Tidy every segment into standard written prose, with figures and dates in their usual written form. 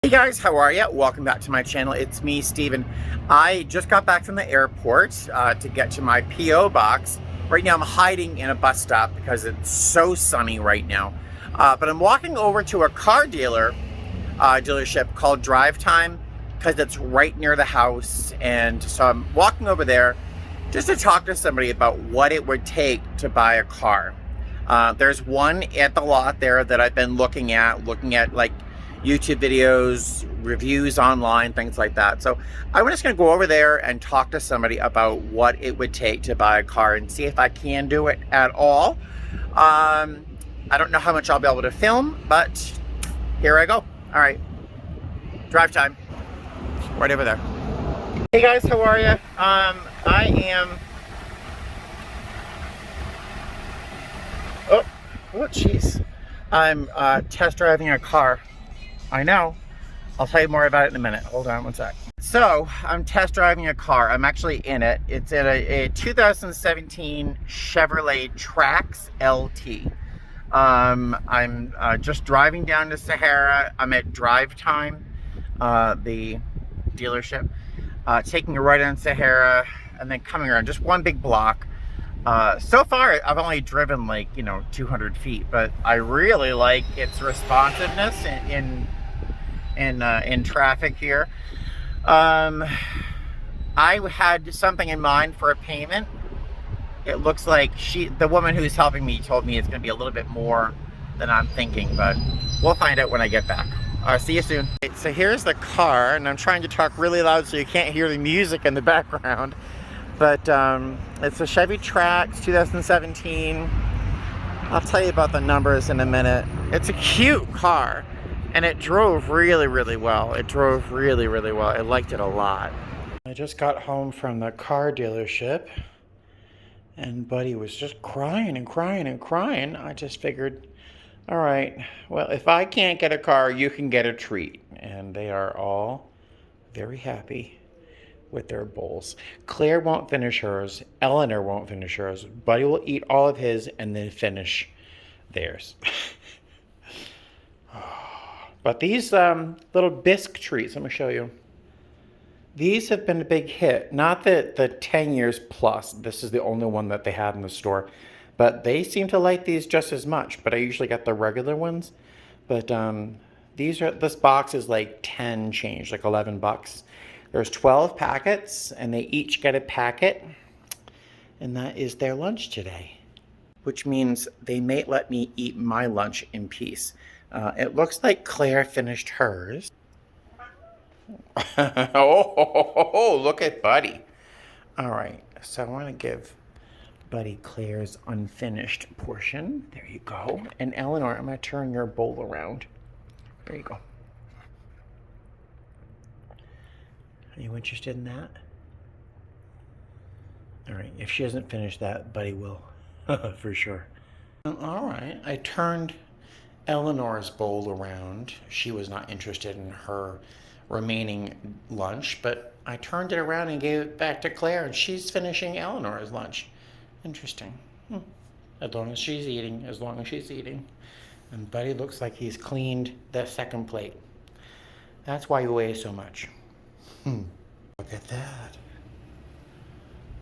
Hey guys, how are you? Welcome back to my channel. It's me, Steven. I just got back from the airport to get to my P.O. box. Right now I'm hiding in a bus stop because it's so sunny right now. But I'm walking over to a car dealership called Drive Time because it's right near the house. And so I'm walking over there just to talk to somebody about what it would take to buy a car. There's one at the lot there that I've been looking at like YouTube videos, reviews online, things like that. So I'm just going to go over there and talk to somebody about what it would take to buy a car and see if I can do it at all. I don't know how much I'll be able to film, but here I go. All right, Drive Time, right over there. Hey guys, how are you? I am. Oh, jeez. I'm test driving a car. I know. I'll tell you more about it in a minute. Hold on one sec. So, I'm test driving a car. I'm actually in it. It's in a 2017 Chevrolet Trax LT. I'm just driving down to Sahara. I'm at Drive Time, the dealership. Taking a right on Sahara and then coming around. Just one big block. So far, I've only driven like, 200 feet, but I really like its responsiveness in traffic here. I had something in mind for a payment. It looks like the woman who's helping me told me it's going to be a little bit more than I'm thinking, but we'll find out when I get back. See you soon. So here's the car, and I'm trying to talk really loud so you can't hear the music in the background. But it's a Chevy Trax 2017. I'll tell you about the numbers in a minute. It's a cute car, and it drove really, really well. It drove really, really well. I liked it a lot. I just got home from the car dealership, and Buddy was just crying and crying and crying. I just figured, all right, well, if I can't get a car, you can get a treat. And they are all very happy with their bowls. Claire won't finish hers. Eleanor won't finish hers. Buddy will eat all of his and then finish theirs. But these little bisque treats, let me show you. These have been a big hit. Not that the 10 years plus, this is the only one that they have in the store, but they seem to like these just as much. But I usually get the regular ones. But this box is like 10 change, like 11 bucks. There's 12 packets, and they each get a packet, and that is their lunch today, which means they may let me eat my lunch in peace. It looks like Claire finished hers. Oh, look at Buddy. All right, so I want to give Buddy Claire's unfinished portion. There you go. And Eleanor, I'm going to turn your bowl around. There you go. Are you interested in that? All right, if she doesn't finish that, Buddy will, for sure. All right, I turned Eleanor's bowl around. She was not interested in her remaining lunch, but I turned it around and gave it back to Claire, and she's finishing Eleanor's lunch. Interesting. As long as she's eating, And Buddy looks like he's cleaned the second plate. That's why you weigh so much. Look at that.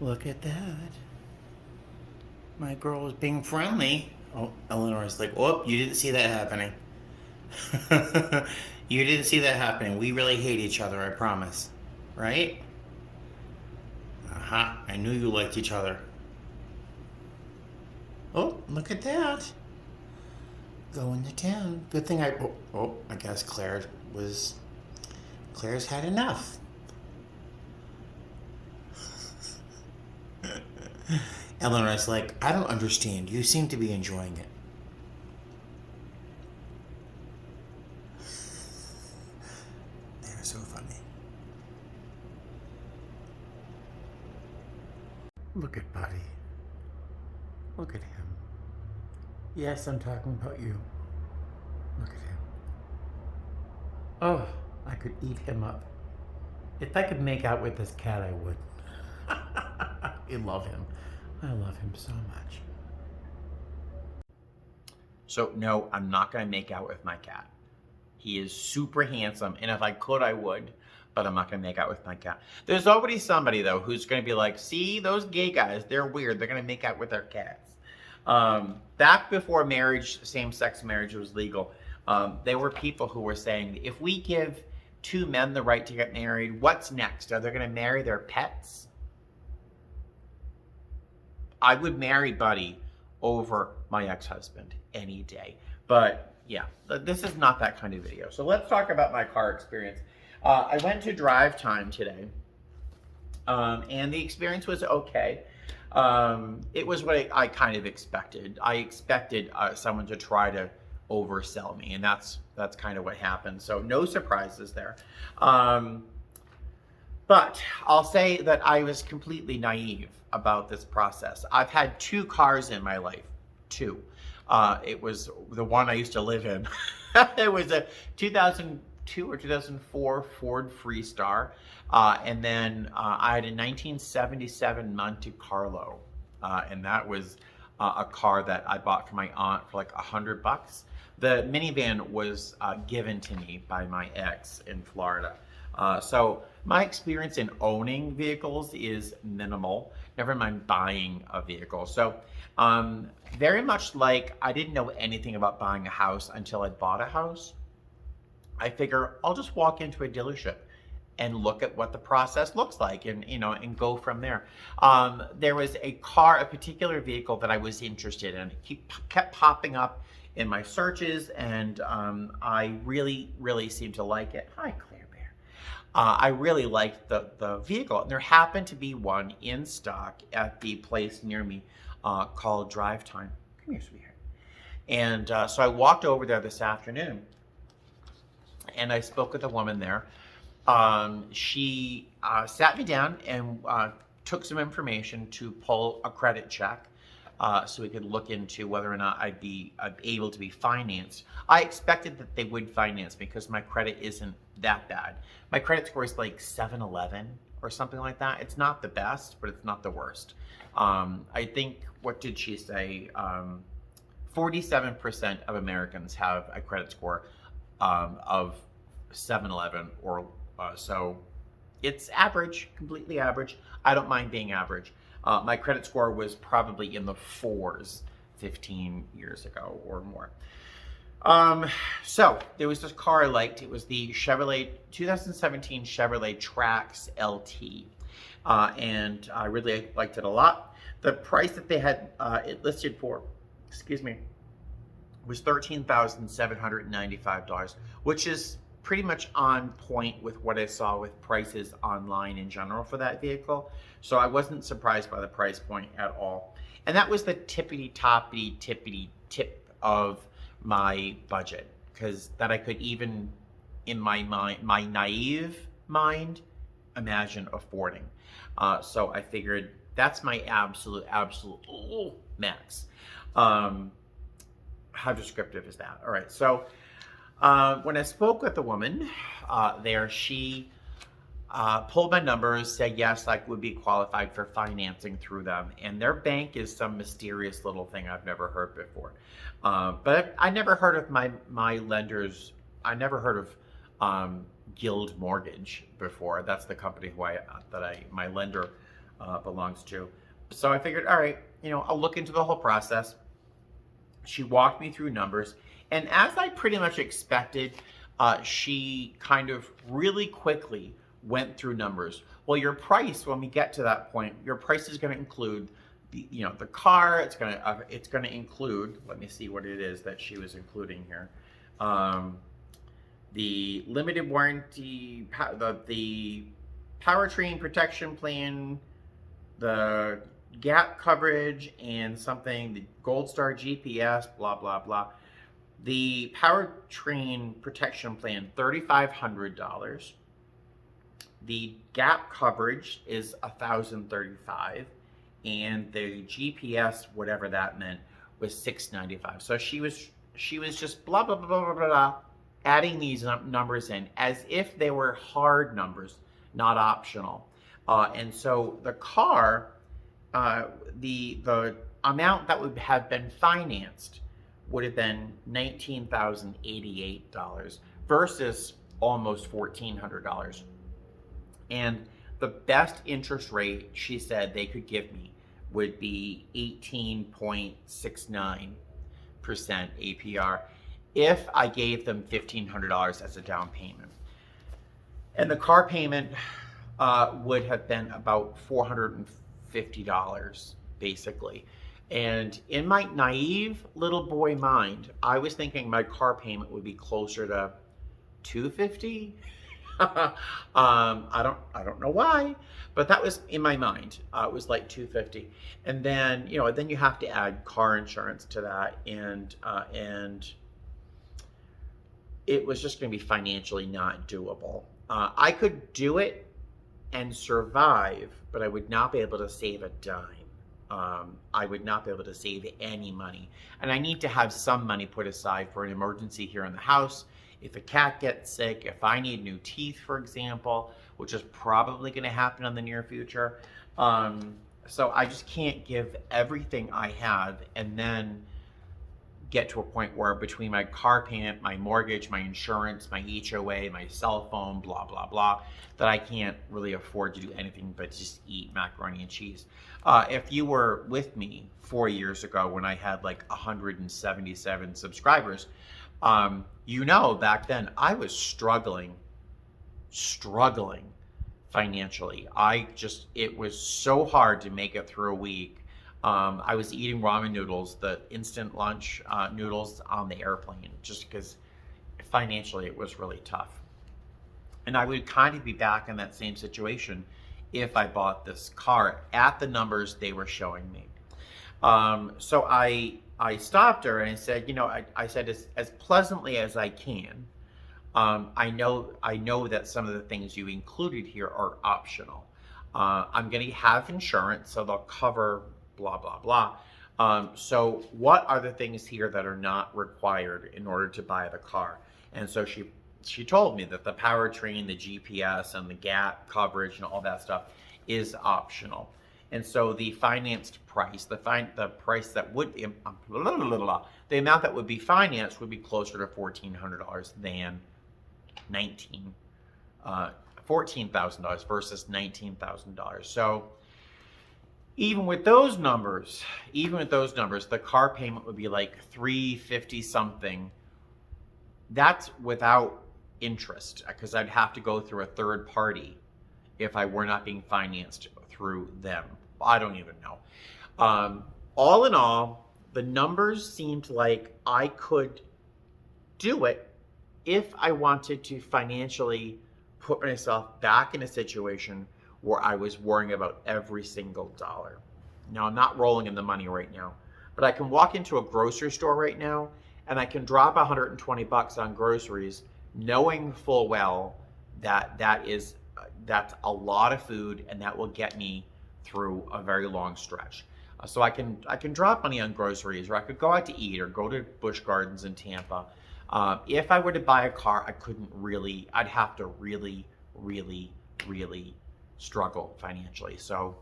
Look at that. My girl is being friendly. Oh, Eleanor's like, oh, you didn't see that happening. You didn't see that happening. We really hate each other, I promise. Right? Aha, I knew you liked each other. Oh, look at that. Going to town. Good thing I guess Claire's had enough. Eleanor's like, I don't understand. You seem to be enjoying it. They're so funny. Look at Buddy. Look at him. Yes, I'm talking about you. Look at him. Oh, I could eat him up. If I could make out with this cat, I would. I love him. I love him so much. So no, I'm not going to make out with my cat. He is super handsome, and if I could, I would, but I'm not gonna make out with my cat. There's already somebody though who's gonna be like, see, those gay guys, they're weird. They're gonna make out with their cats. Back before marriage, same-sex marriage was legal, there were people who were saying, if we give two men the right to get married, what's next? Are they gonna marry their pets? I would marry Buddy over my ex-husband any day. But yeah, this is not that kind of video. So let's talk about my car experience. I went to Drive Time today, and the experience was okay. It was what I kind of expected. I expected someone to try to oversell me, and that's kind of what happened. So no surprises there. But I'll say that I was completely naive about this process. I've had two cars in my life, two. It was the one I used to live in. It was a 2002 or 2004 Ford Freestar. And then I had a 1977 Monte Carlo. And that was a car that I bought for my aunt for like $100. The minivan was given to me by my ex in Florida. So my experience in owning vehicles is minimal, never mind buying a vehicle. So very much like I didn't know anything about buying a house until I bought a house. I figure I'll just walk into a dealership and look at what the process looks like and, and go from there. There was a particular vehicle that I was interested in. It kept popping up in my searches, and I really, really seemed to like it. Hi, Claire Bear. I really liked the vehicle, and there happened to be one in stock at the place near me called Drive Time. Come here, sweetheart. And so I walked over there this afternoon, and I spoke with a woman there. She sat me down and took some information to pull a credit check so we could look into whether or not I'd be able to be financed. I expected that they would finance me because my credit isn't that bad. My credit score is like 711 or something like that. It's not the best, but it's not the worst. I think, what did she say? 47% of Americans have a credit score of 711 or so. It's average, completely average. I don't mind being average. My credit score was probably in the 4s 15 years ago or more. So there was this car I liked. It was the 2017 Chevrolet Trax LT. And I really liked it a lot. The price that they had it listed for, was $13,795, which is pretty much on point with what I saw with prices online in general for that vehicle. So I wasn't surprised by the price point at all. And that was the tippity tip of my budget, because that I could even, in my mind, my naive mind, imagine affording. So I figured that's my absolute max. How descriptive is that? All right, so when I spoke with the woman there, she pulled my numbers, said yes, I would be qualified for financing through them. And their bank is some mysterious little thing I've never heard before. But I never heard of my lenders. I never heard of Guild Mortgage before. That's the company my lender belongs to. So I figured, all right, I'll look into the whole process. She walked me through numbers. And as I pretty much expected, she kind of really quickly went through numbers. Well, your price, when we get to that point, your price is going to include the car. It's going to include, let me see what it is that she was including here. The limited warranty, the powertrain protection plan, the gap coverage, and the Gold Star GPS, blah, blah, blah. The powertrain protection plan, $3,500. The gap coverage is $1,035, and the GPS, whatever that meant, was $695. So she was just blah blah blah blah blah blah, adding these numbers in as if they were hard numbers, not optional. And so the car, the amount that would have been financed would have been $19,088 versus almost $1,400. And the best interest rate she said they could give me would be 18.69% APR if I gave them $1,500 as a down payment. And the car payment would have been about $450, basically. And in my naive little boy mind, I was thinking my car payment would be closer to $250. I don't know why, but that was in my mind. It was like $250, and then then you have to add car insurance to that, and it was just going to be financially not doable. I could do it and survive, but I would not be able to save a dime. I would not be able to save any money, and I need to have some money put aside for an emergency here in the house. If a cat gets sick, if I need new teeth, for example, which is probably going to happen in the near future. So I just can't give everything I have and then get to a point where between my car payment, my mortgage, my insurance, my HOA, my cell phone, blah, blah, blah, that I can't really afford to do anything but just eat macaroni and cheese. If you were with me 4 years ago when I had like 177 subscribers, back then I was struggling financially. It was so hard to make it through a week. I was eating ramen noodles, the instant lunch noodles on the airplane, just because financially it was really tough. And I would kind of be back in that same situation if I bought this car at the numbers they were showing me. So I stopped her and I said, I said as pleasantly as I can. I know that some of the things you included here are optional. I'm going to have insurance, so they'll cover blah, blah, blah. So what are the things here that are not required in order to buy the car? And so she told me that the powertrain, the GPS, and the gap coverage and all that stuff is optional. And so the financed price, the price that would be, the amount that would be financed would be closer to $1,400 than $14,000 versus $19,000. So even with those numbers, the car payment would be like $350 something. That's without interest, because I'd have to go through a third party if I were not being financed through them. I don't even know. All in all, the numbers seemed like I could do it if I wanted to financially put myself back in a situation where I was worrying about every single dollar. Now, I'm not rolling in the money right now, but I can walk into a grocery store right now and I can drop $120 on groceries, knowing full well that that's a lot of food, and that will get me through a very long stretch. So I can drop money on groceries, or I could go out to eat, or go to Busch Gardens in Tampa. If I were to buy a car, I'd have to really, really, really struggle financially. So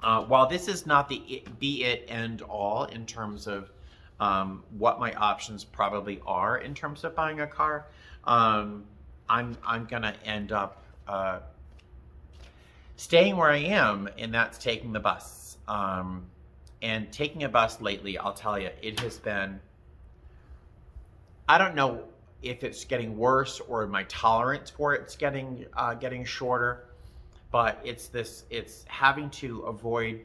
while this is not the be it end all in terms of what my options probably are in terms of buying a car, I'm gonna end up staying where I am, and that's taking the bus. And taking a bus lately, I'll tell you, it has been, I don't know if it's getting worse or my tolerance for it's getting shorter, but it's having to avoid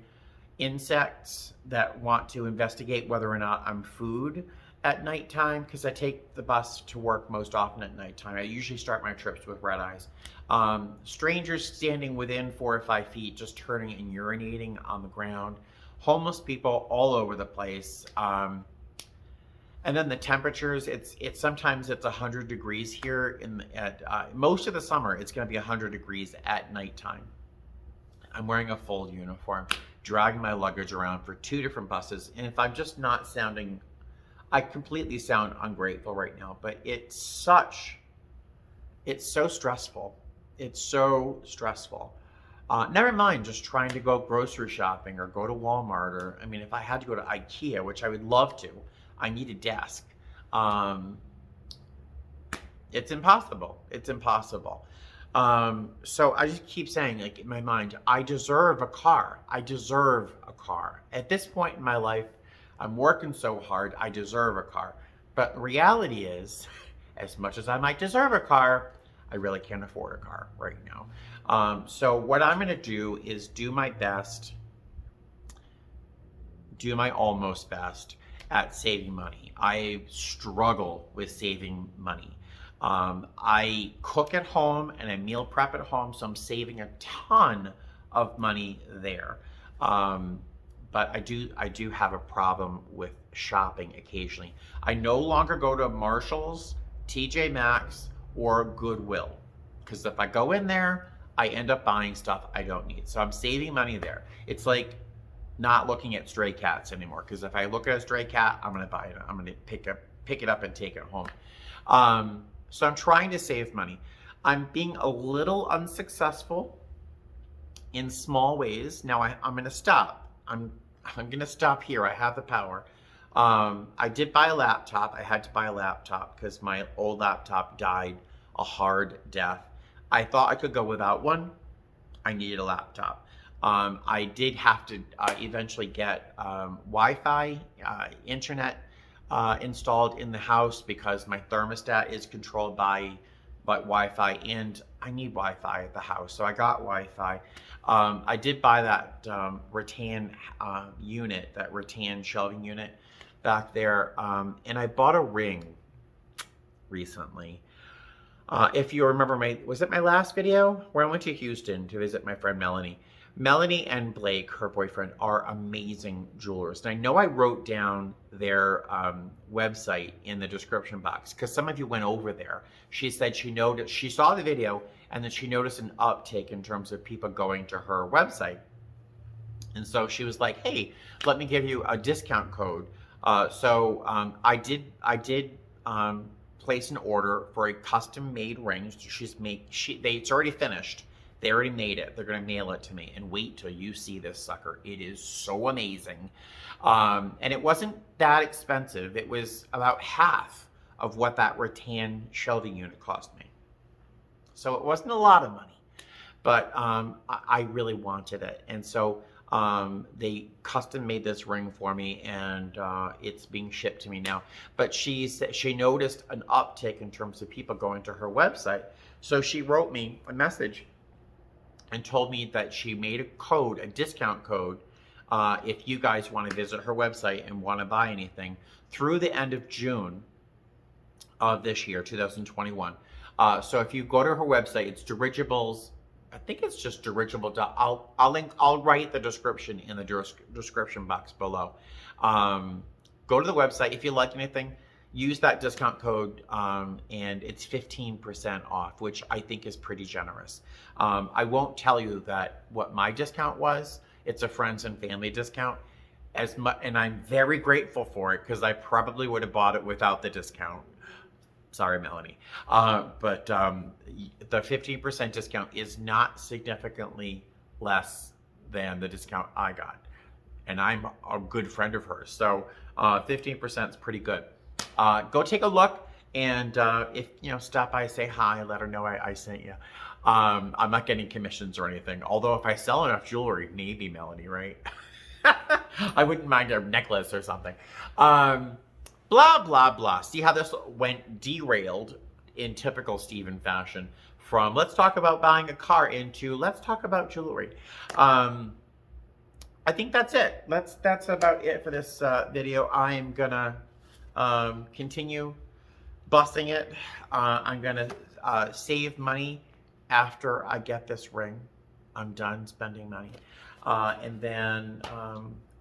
insects that want to investigate whether or not I'm food at nighttime, because I take the bus to work most often at nighttime. I usually start my trips with red eyes. Strangers standing within 4 or 5 feet just turning and urinating on the ground. Homeless people all over the place. And then the temperatures, sometimes it's 100 degrees here at most of the summer. It's going to be 100 degrees at nighttime. I'm wearing a full uniform, dragging my luggage around for 2 different buses. And if I'm just not sounding, I completely sound ungrateful right now, but it's so stressful. It's so stressful. Never mind just trying to go grocery shopping or go to Walmart, or, I mean, if I had to go to IKEA, which I would love to, I need a desk. It's impossible. It's impossible. So I just keep saying, like in my mind, I deserve a car. I deserve a car. At this point in my life, I'm working so hard, I deserve a car. But the reality is, as much as I might deserve a car, I really can't afford a car right now. So what I'm going to do is do my best, do my almost best at saving money. I struggle with saving money. I cook at home and I meal prep at home, so I'm saving a ton of money there. But I do have a problem with shopping occasionally. I no longer go to Marshalls, TJ Maxx, or Goodwill, because if I go in there, I end up buying stuff I don't need. So I'm saving money there. It's like not looking at stray cats anymore, because if I look at a stray cat, I'm going to buy it. I'm going to pick it up and take it home. So I'm trying to save money. I'm being a little unsuccessful in small ways. Now I'm going to stop. I'm going to stop here. I have the power. I did buy a laptop. I had to buy a laptop because my old laptop died a hard death. I thought I could go without one. I needed a laptop. I did have to eventually get Wi-Fi, internet installed in the house because my thermostat is controlled by Wi-Fi, and I need Wi-Fi at the house, so I got Wi-Fi. I did buy that rattan unit, that rattan shelving unit back there, and I bought a ring recently. If you remember was it my last video where I went to Houston to visit my friend Melanie? Melanie and Blake, her boyfriend, are amazing jewelers. And I know I wrote down their website in the description box because some of you went over there. She said she saw the video and then she noticed an uptick in terms of people going to her website. And so she was like, hey, let me give you a discount code. So I did place an order for a custom made ring. It's already finished. They already made it. They're going to mail it to me. And wait till you see this sucker. It is so amazing. And it wasn't that expensive. It was about half of what that rattan shelving unit cost me. So it wasn't a lot of money. But I really wanted it. And so they custom made this ring for me, and it's being shipped to me now. But she noticed an uptick in terms of people going to her website. So she wrote me a message and told me that she made a discount code, if you guys want to visit her website and want to buy anything through the end of June of this year, 2021. So if you go to her website, it's Dirigibles. I think it's just dirigible. I'll write the description in the description box below. Go to the website. If you like anything, use that discount code, and it's 15% off, which I think is pretty generous. I won't tell you what my discount was. It's a friends and family discount, and I'm very grateful for it because I probably would have bought it without the discount. Sorry, Melanie. But the 15% discount is not significantly less than the discount I got, and I'm a good friend of hers. So 15% is pretty good. Go take a look, and if stop by, say hi, let her know I sent you. I'm not getting commissions or anything, although if I sell enough jewelry, maybe, Melanie, right? I wouldn't mind a necklace or something. Blah blah blah. See how this went derailed in typical Steven fashion from let's talk about buying a car into let's talk about jewelry. I think that's it. That's about it for this video. I'm gonna continue busting it. I'm gonna save money after I get this ring. I'm done spending money, and then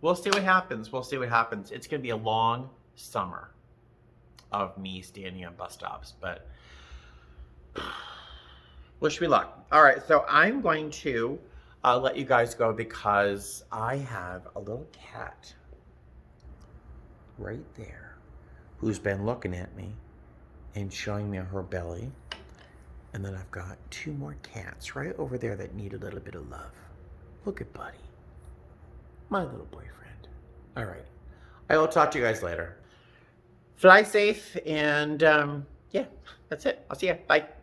we'll see what happens. We'll see what happens. It's gonna be a long summer of me standing on bus stops, but wish me luck. All right, so I'm going to let you guys go because I have a little cat right there who's been looking at me and showing me her belly. And then I've got two more cats right over there that need a little bit of love. Look at Buddy, my little boyfriend. All right, I will talk to you guys later. Fly safe, and yeah, that's it. I'll see you. Bye.